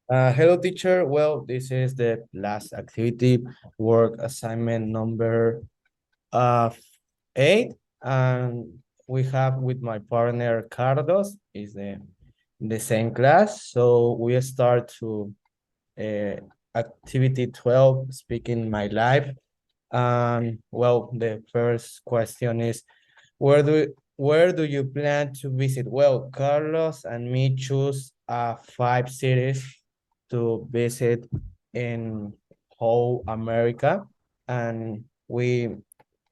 Hello, teacher. Well, this is the last activity, work assignment number uh, 8. And we have with my partner, Carlos, is the same class. So we start to uh, activity 12, speaking my life. Well, the first question is, where do you plan to visit? Well, Carlos and me choose 5 cities to visit in whole America, and the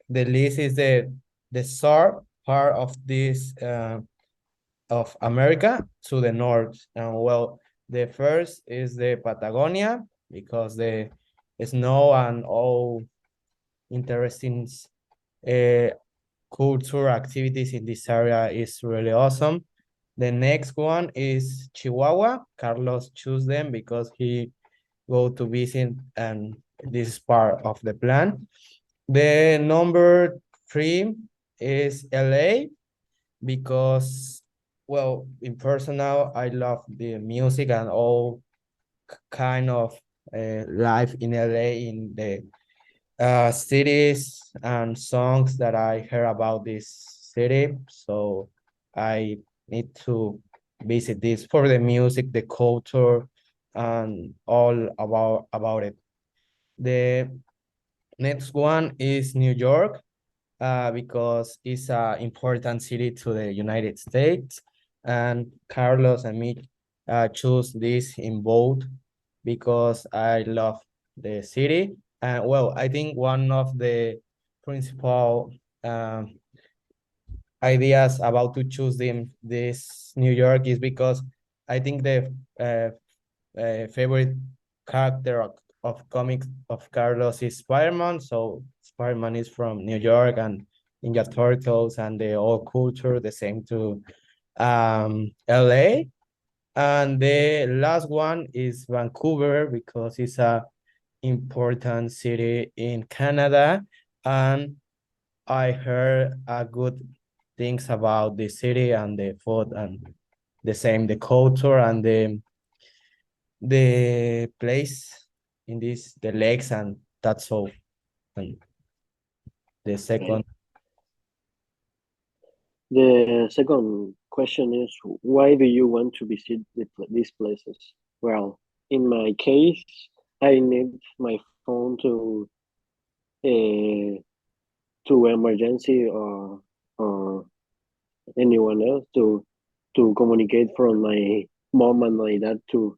list is the south part of this of America to the north. And well, the first is the Patagonia because the snow and all interesting uh, culture activities in this area is really awesome. The next one is Chihuahua. Carlos choose them because he go to visit, and this is part of the plan. The number 3 is LA because, well, in personal, I love the music and all kind of life in LA, in the cities and songs that I heard about this city. So I need to visit this for the music, the culture, and all about it. The next one is New York, because it's an important city to the United States. And Carlos and me choose this in both because I love the city. And well, I think one of the principal um, ideas about to choose this New York is because I think the favorite character of comics of Carlos is Spider-Man. So Spider-Man is from New York, and Ninja Turtles and the old culture, the same to LA. And the last one is Vancouver because it's a important city in Canada, and I heard good things about the city and the food and the same the culture and the place in this the lakes, and that's all. And the Okay. second, The second question is, why do you want to visit these places? Well, in my case, I need my phone uh, to emergency or anyone else to communicate from my mom and my dad to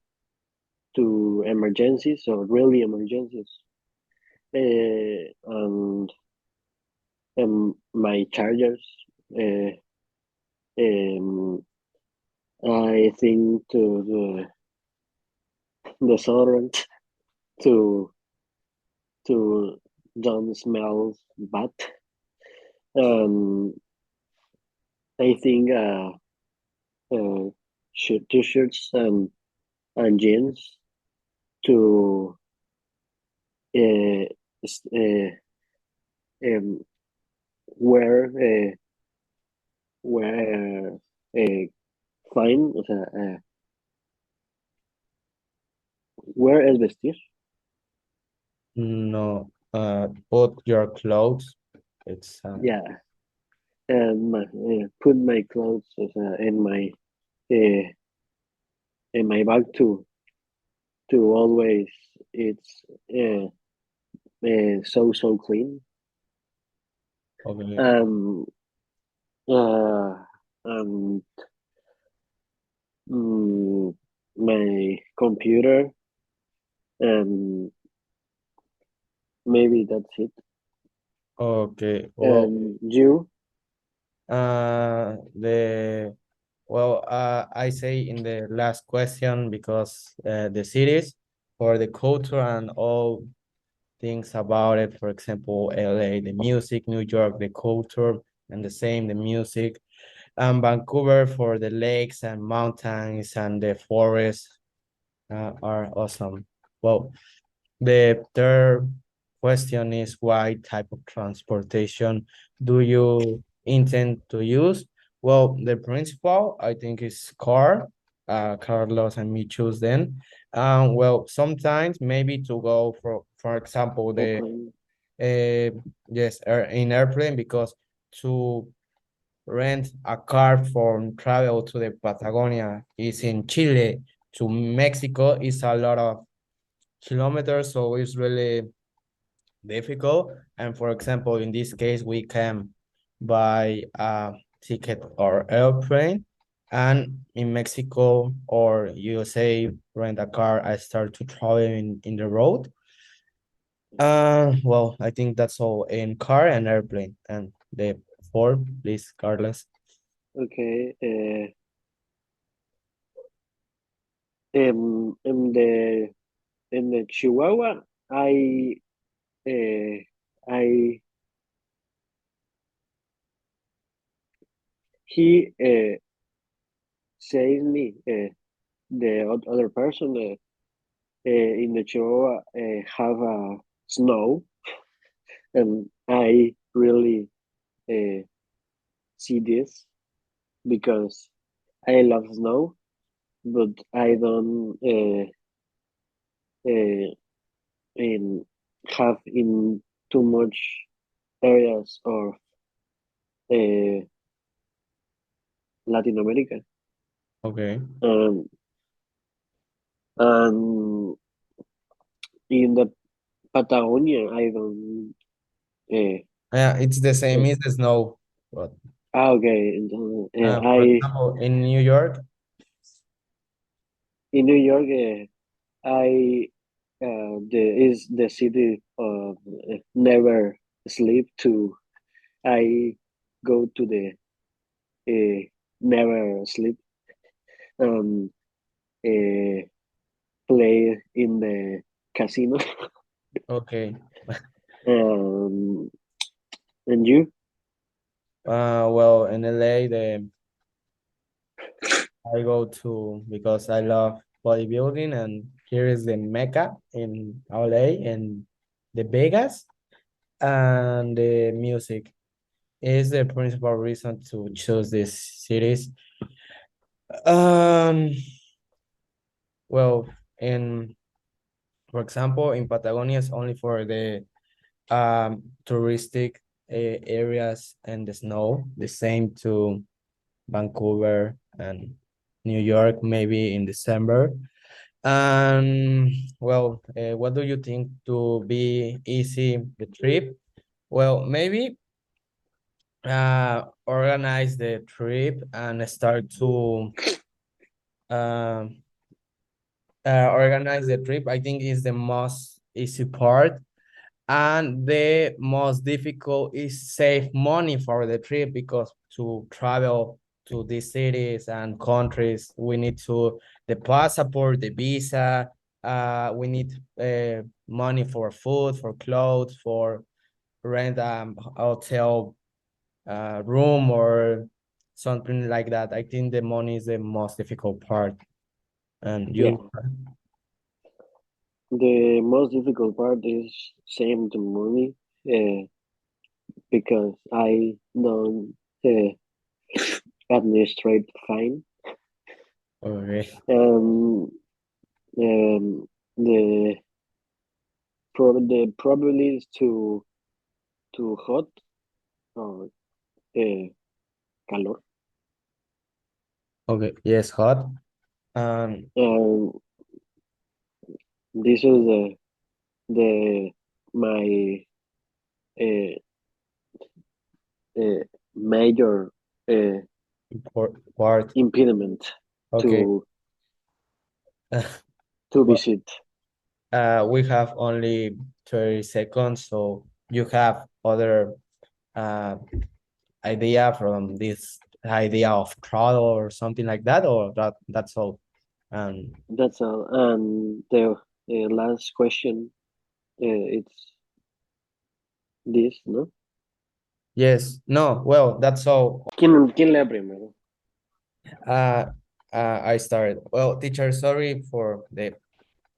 emergencies or really emergencies. And my chargers. Uh, um, I think to the deodorant to to don't smell bad. Um, I think uh, t-shirts and jeans to uh, um, wear wear fine, o sea, wear es vestir. no, put your clothes. It's Yeah, and put my clothes uh, in my bag to always it's so clean. okay. Um, uh, and mm, my computer, and maybe that's it. Okay, well, And you, the well, I say in the last question because the cities for the culture and all things about it. For example, LA, the music, New York, the culture, and the same, the music, and Vancouver for the lakes and mountains and the forests are awesome. Well, the third question is, what type of transportation do you intend to use? Well, the principal, I think, is car Carlos and me choose then. Well, sometimes maybe to go for example, the Airplane. yes, in airplane, because to rent a car for travel to the Patagonia is in Chile to Mexico is a lot of kilometers, so it's really difficult. And for example, in this case, we can buy a ticket or airplane, and in Mexico or USA, rent a car. I start to travel in the road. Well, I think that's all in car and airplane. And the four, please, Carlos. Okay. In the Chihuahua, uh, I he says me the other person in the Chihuahua have a snow, and I really see this because I love snow, but I don't uh, in have in too much areas of uh, Latin America. Okay. Um, and in the Patagonia, I don't. Uh, Yeah, it's the same. uh, It's the snow. But okay, and, for I example, in New York, in New York, I is the city of never sleep to. I go to the never sleep and uh, play in the casino. okay. um, and you? Well, in LA, I go to because I love bodybuilding, and here is the Mecca in LA and the Vegas, and the music is the principal reason to choose these cities. Um, well, in for example, in Patagonia, it's only for the touristic areas and the snow. The same to Vancouver and New York, maybe in December. Well, what do you think to be easy the trip? Well, maybe organize the trip and start to um organize the trip. I think is the most easy part, and the most difficult is save money for the trip, because to travel to these cities and countries we need to the passport, the visa, we need money for food, for clothes, for rent hotel room or something like that. I think the money is the most difficult part. And Yeah, you? the most difficult part is same the money because I don't administrate fine. Okay. Um, um, the the probably is too hot or calor. Okay, yes, hot. um Um, this is the my uh, uh, major uh, part. impediment Okay. to to Well, visit. we have only 30 seconds, so you have other uh idea from this idea of travel or something like that, or that's all? That's all. And the last question, it's this, ¿no? Yes, no, well, that's all. ¿Quién lea primero? uh I started. Well, teacher, sorry for the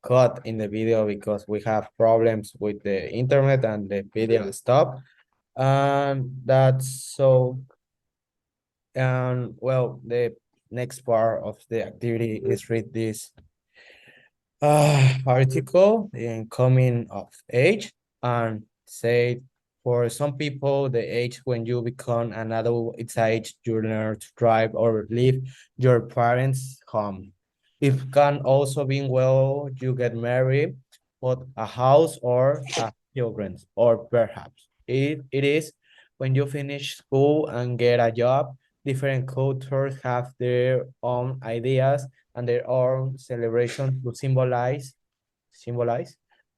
cut in the video because we have problems with the internet and the video stop. That's so. Well, the next part of the activity is read this article in coming of age and say for some people the age when you become an adult it's age you learn to drive or leave your parents home. It can also be well you get married, bought a house or have children, or perhaps it is when you finish school and get a job. Different cultures have their own ideas and their own celebration to symbolize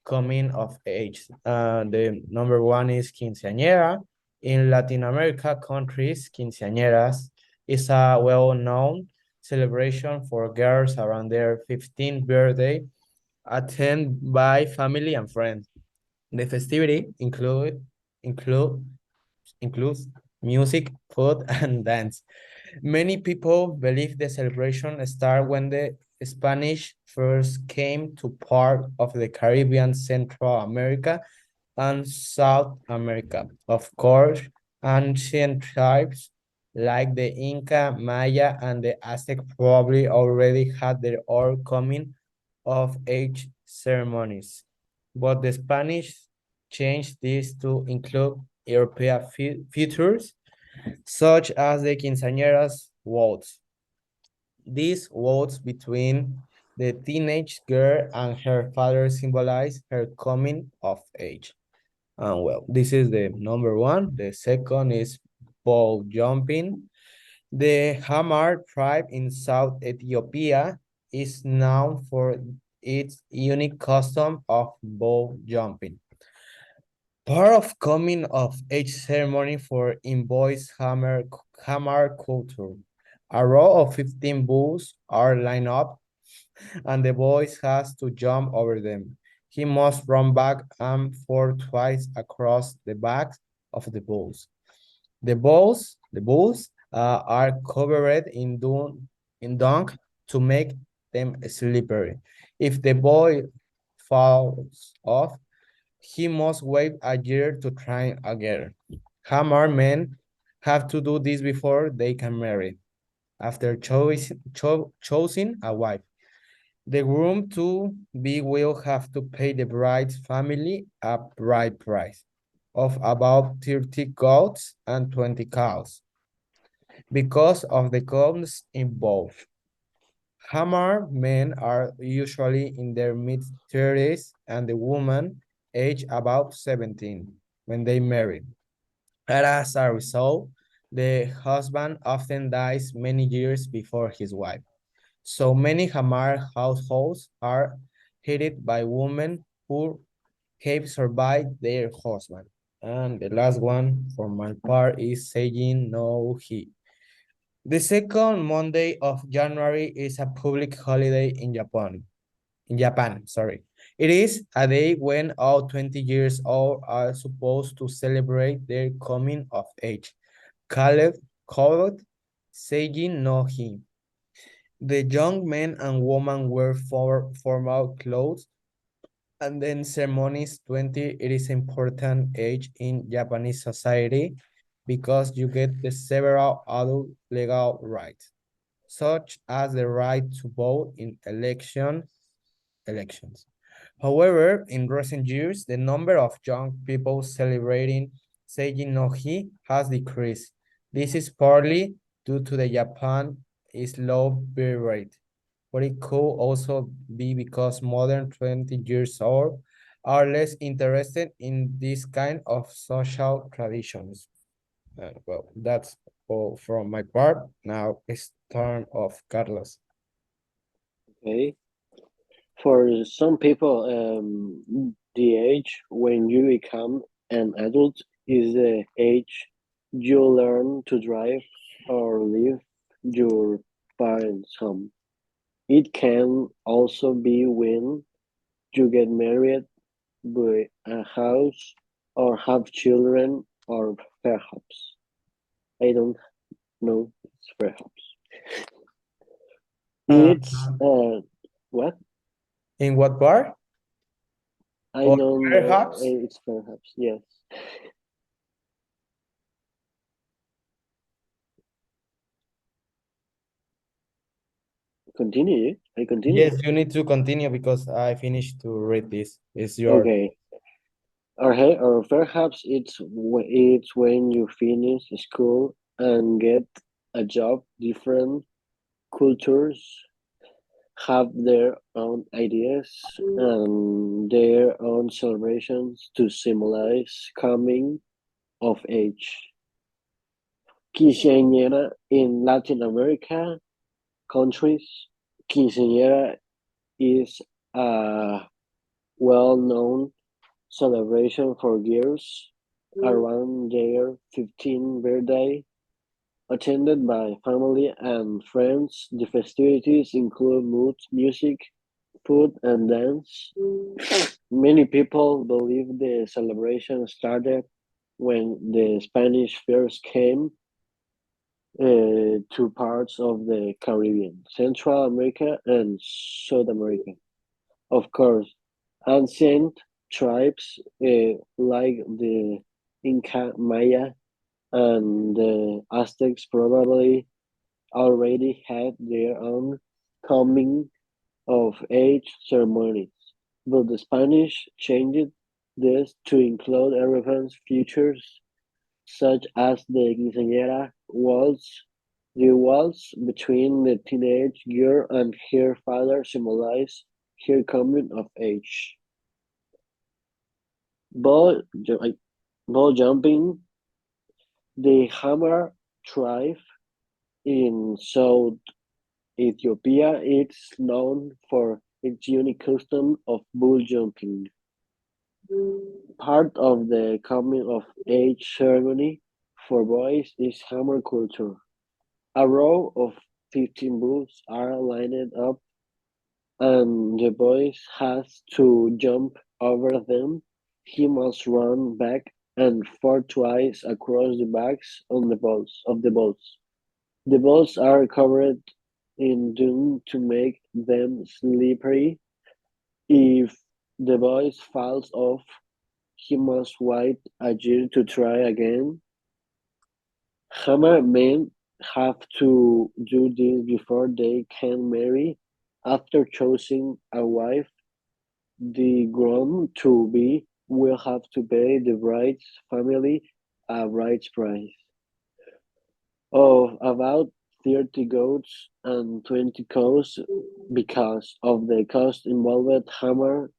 coming of age. The number one is quinceañera. In Latin America countries, quinceañeras is a well-known celebration for girls around their 15th birthday, attended by family and friends. The festivity include includes music, food, and dance. Many people believe the celebration started when the Spanish first came to part of the Caribbean, Central America, and South America. Of course, ancient tribes like the Inca, Maya, and the Aztec probably already had their own coming of age ceremonies, but the Spanish changed this to include European features such as the quinceañeras votes. These votes between the teenage girl and her father symbolize her coming of age. And well, this is the number one. The second is ball jumping. The Hamar tribe in South Ethiopia is known for its unique custom of ball jumping. Part of coming of age ceremony for in boys Hamar culture. A row of 15 bulls are lined up and the boys has to jump over them. He must run back and forth twice across the backs of the bulls. The bulls are covered in dung to make them slippery. If the boy falls off, he must wait a year to try again. Hammer men have to do this before they can marry. After choosing a wife, the groom to be will have to pay the bride's family a bride price of about 30 goats and 20 cows because of the costs involved. Hammer men are usually in their mid-30s and the woman age about 17 when they marry. And as a result, the husband often dies many years before his wife. So many Hamar households are headed by women who have survived their husband. And the last one for my part is Seijin no Hi. The second Monday of January is a public holiday in Japan. Sorry. It is a day when all 20 years old are supposed to celebrate their coming of age. Called Seiji no Hi. The young men and women wear formal clothes and then ceremonies 20, it is important age in Japanese society because you get the several adult legal rights, such as the right to vote in elections. However, in recent years, the number of young people celebrating Seiji no Hi has decreased. This is partly due to the Japan is low birth rate, but it could also be because modern 20 years old are less interested in this kind of social traditions. Well, that's all from my part. Now it's turn of Carlos. Okay. For some people, the age when you become an adult is the age you learn to drive or leave your parents' home. It can also be when you get married, buy a house, or have children, or perhaps. I don't know, it's perhaps. Uh, It's, what? in what part? I Or don't know, perhaps? it's perhaps, yes. continue. I continue. Yes, you need to continue because I finished to read this. It's your. Okay. Or perhaps it's when you finish school and get a job. Different cultures have their own ideas and their own celebrations to symbolize coming of age. Quinceañera in Latin America countries, quinceañera is a well-known celebration for girls around their 15th birthday, attended by family and friends. The festivities include mood, music, food, and dance. Many people believe the celebration started when the Spanish first came to parts of the Caribbean, Central America, and South America. Of course, ancient tribes like the Inca, Maya, and the Aztecs probably already had their own coming of age ceremonies, but the Spanish changed this to include European features such as the quinceañera waltz. The waltz between the teenage girl and her father symbolize her coming of age. Ball, ball jumping, the Hamar tribe in South Ethiopia is known for its unique custom of bull jumping. Part of the coming of age ceremony for boys is Hamar culture. A row of 15 bulls are lined up and the boy has to jump over them. He must run back and forth twice across the backs on the balls of the balls. The balls are covered in doom to make them slippery. If the boy falls off, he must wait a year to try again. Hammer men have to do this before they can marry. After choosing a wife, the groom-to-be will have to pay the bride's family a bride's price of about 30 goats and 20 cows. Because of the cost involved, hammer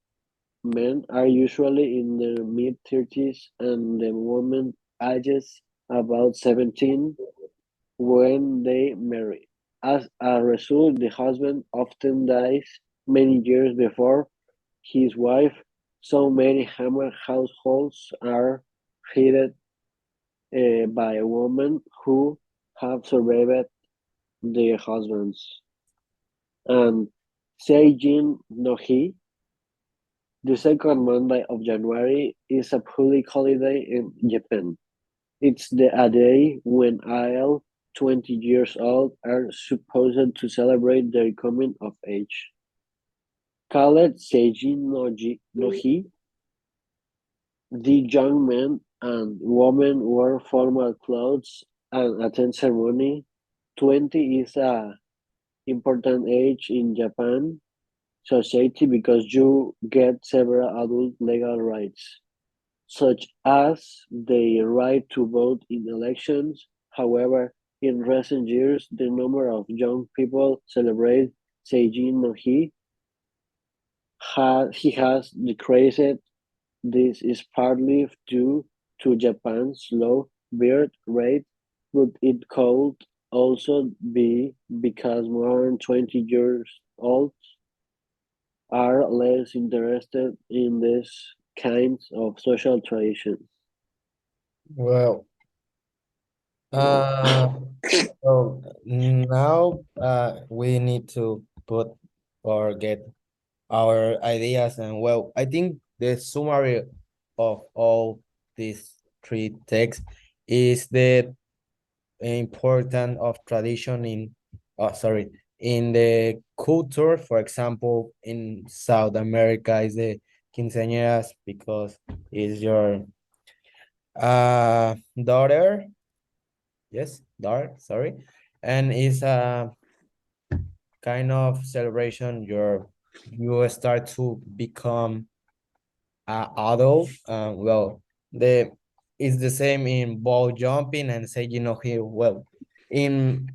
men are usually in their mid-30s and the women ages about 17 when they marry. As a result, the husband often dies many years before his wife. So many Hammer households are headed by women who have survived their husbands. And Seijin no Hi, the second Monday of January, is a public holiday in Japan. It's a day when all 20 years old are supposed to celebrate their coming of age. Called Seijin no Hi, the young men and women wear formal clothes and attend ceremony. 20 is a important age in Japan society because you get several adult legal rights, such as the right to vote in elections. However, in recent years, the number of young people celebrate Seijin no Hi has decreased. This is partly due to Japan's low birth rate, but it could also be because more than 20 years old are less interested in these kinds of social traditions. Well, uh, so now we need to put or get our ideas, and well, I think the summary of all these three texts is the importance of tradition in sorry, in the culture. For example, in South America is the quinceañeras because it's your daughter, yes, daughter, sorry, and is kind of celebration, you start to become adult. Well, it's the same in ball jumping and say, here, well, in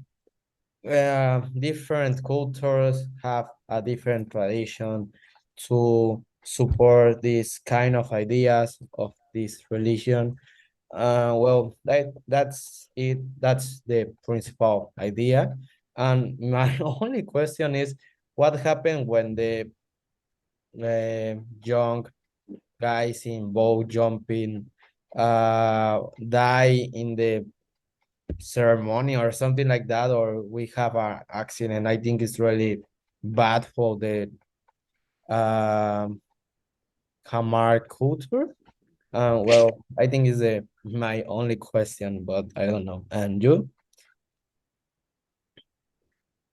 different cultures have a different tradition to support these kind of ideas of this religion. Well, that's it. That's the principal idea. And my only question is, what happened when the young guys in bow jumping die in the ceremony or something like that, or we have a accident? I think it's really bad for the Hamar culture. Well, I think is my only question, but I don't know. And you?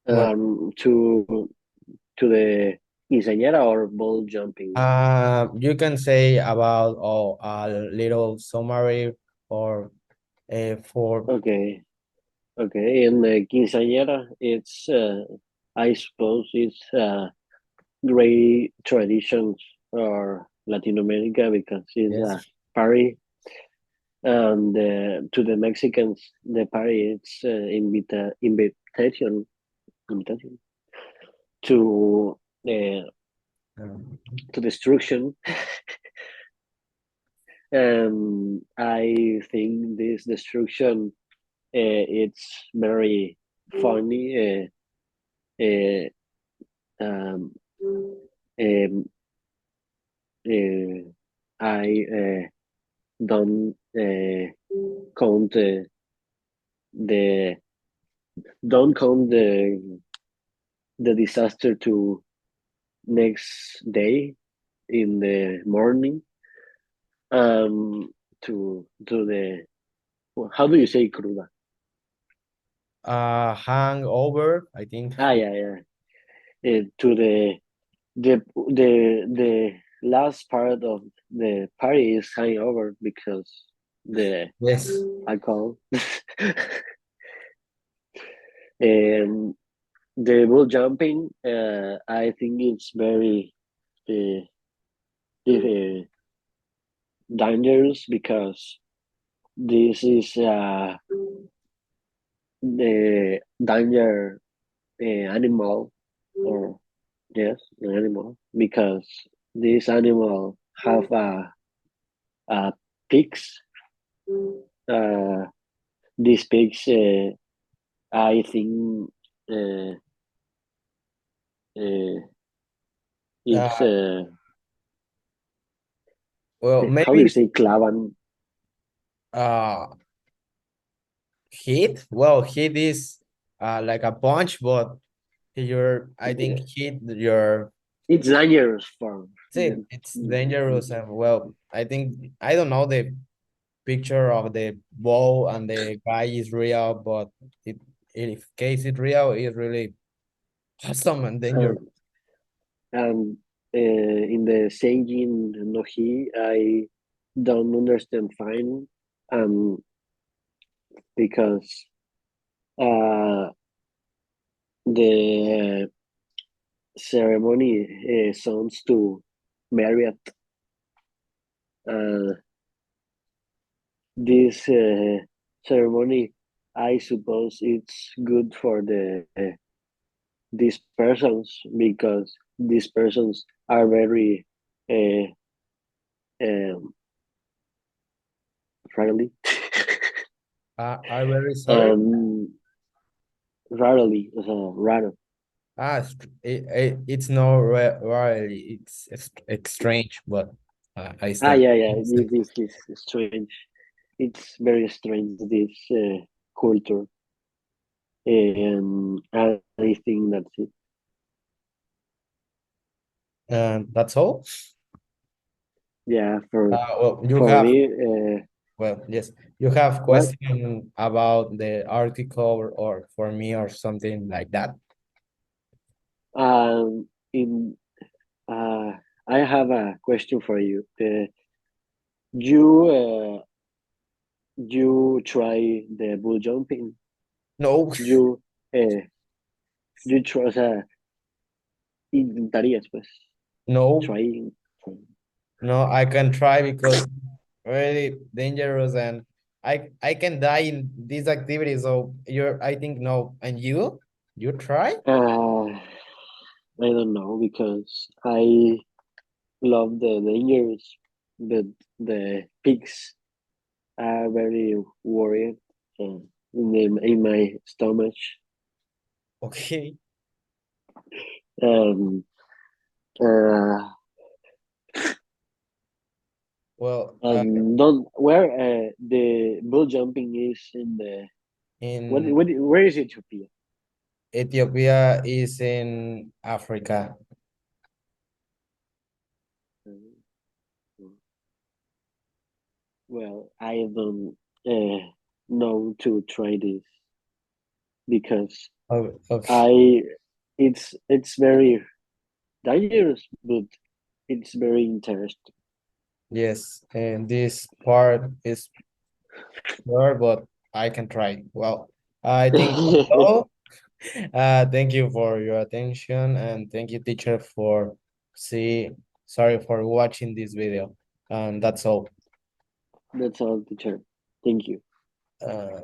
Well, To the quinceañera or ball jumping. you can say about a little summary or for Okay, okay. In the quinceañera, it's I suppose it's great traditions or Latin America because it's a yes. party, and to the Mexicans, the party it's invitation to uh, Um, to destruction. And I think this destruction it's very funny. Uh, um, um, I don't count the don't count the disaster to next day in the morning. To the how do you say cruda? hangover, I think. Yeah, yeah. To the last part of the party is hangover because the Yes. alcohol. And the bull jumping, I think it's very uh, uh, dangerous because this is the danger animal, or yes, an animal, because this animal have a pigs. Uh, these pigs, I think, uh, uh, it's Uh, well, how do you maybe say clavan? uh hit. Well, hit is like a punch, but I think hit your It's dangerous for it. them. It's dangerous, and well, I think I don't know the picture of the ball and the guy is real, but it if case it's real, it's really awesome and dangerous. Um, and in the Seijin no Hi, I don't understand fine, um, because uh, the ceremony sounds to Marriott. Uh, this ceremony, I suppose, it's good for these persons because these persons are very uh, um, rarely I'm very sorry. um, rarely rare. It's no really. It's strange, but I start. Yeah, yeah. This is strange. It's very strange, this culture, and I think that's it. That's all. Yeah, Well, you for have me, well, yes, you have what question about the article or for me or something like that. in I have a question for you. You you try the bull jumping? No, You uh, You try, o sea, intentarías, pues, No, trying. no, I can try because really dangerous and I can die in this activity. So I think no. And you try? I don't know because I love the dangers, but the pigs are very worried in my stomach. Okay. Um, uh, Well, and don't where the bull jumping is in the in where is Ethiopia? Ethiopia is in Africa. Well, I don't know to try this because Oh, okay. I it's very dangerous, but it's very interesting. Yes, and this part is hard, but I can try. Well, I think that's all. Thank you for your attention and thank you, teacher, for sorry for watching this video. And that's all. That's all, teacher. Thank you. Uh,